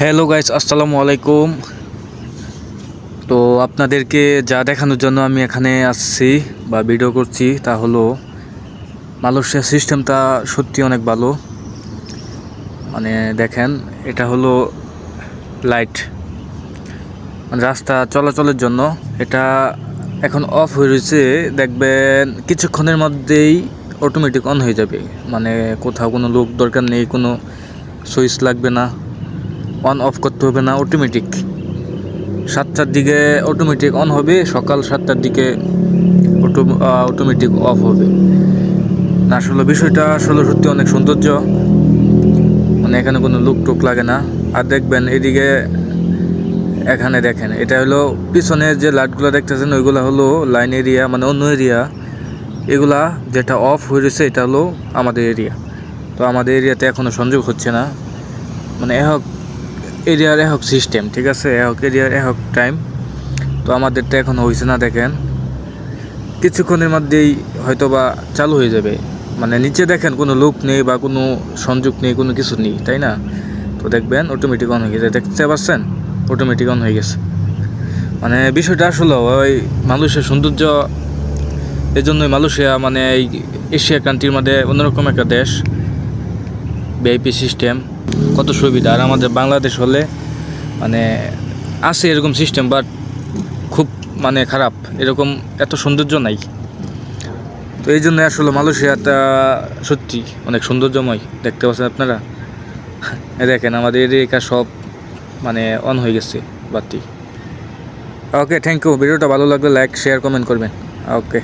Hello guys, আসসালামু আলাইকুম। তো আপনাদেরকে যা দেখানোর জন্য আমি এখানে আসছি বা ভিডিও করছি তা হলো মালয়েশিয়ার সিস্টেমটা সত্যি অনেক ভালো। মানে দেখেন, এটা হলো লাইট, মানে রাস্তা চলাচলের জন্য। এটা এখন অফ হয়ে রয়েছে, দেখবেন কিছুক্ষণের মধ্যেই অটোমেটিক অন হয়ে যাবে। মানে কোথাও কোনো লোক দরকার নেই, কোনো সুইচ লাগবে না, অন অফ করতে হবে না, অটোমেটিক 7টার দিকে অটোমেটিক অন হবে, সকাল 7টার দিকে অটোমেটিক অফ হবে। আসলে বিষয়টা আসলে সত্যি অনেক সৌন্দর্য, মানে এখানে কোনো লুক টুক লাগে না। আর দেখবেন এদিকে, এখানে দেখেন, এটা হলো পিছনে যে লাইটগুলো দেখতেছেন ওইগুলো হলো লাইন এরিয়া, মানে অন্য এরিয়া। এগুলা যেটা অফ হয়ে রয়েছে এটা হলো আমাদের এরিয়া। তো আমাদের এরিয়াতে এখনও সংযোগ হচ্ছে না, মানে এহক এরিয়ার এহক সিস্টেম, ঠিক আছে, এহক এরিয়ার এহক টাইম। তো আমাদেরটা এখনও হয়েছে না। দেখেন কিছুক্ষণের মধ্যেই হয়তো বা চালু হয়ে যাবে। মানে নিচে দেখেন কোনো লোক নেই বা কোনো সংযোগ নেই, কোনো কিছু নেই, তাই না? তো দেখবেন অটোমেটিক অন হয়ে গেছে, দেখতে পাচ্ছেন, অটোমেটিক অন হয়ে গেছে। মানে বিষয়টা আসলে ওই মালয়েশিয়ার সৌন্দর্য। এই জন্যই মালয়েশিয়া মানে এই এশিয়া কান্ট্রির মধ্যে অন্যরকম একটা দেশ। ভিআইপি সিস্টেম কত সুবিধা। আর আমাদের বাংলাদেশ হলে মানে আছে এরকম সিস্টেম, বাট খুব মানে খারাপ, এরকম এত সৌন্দর্য নাই। তো এই জন্য আসলে মালয়েশিয়াটা সত্যি অনেক সৌন্দর্যময়। দেখতে পাচ্ছেন আপনারা, দেখেন আমাদের এদিকে সব মানে অন হয়ে গেছে বাতি। ওকে, থ্যাংক ইউ। ভিডিওটা ভালো লাগলে লাইক, শেয়ার, কমেন্ট করবেন। ওকে।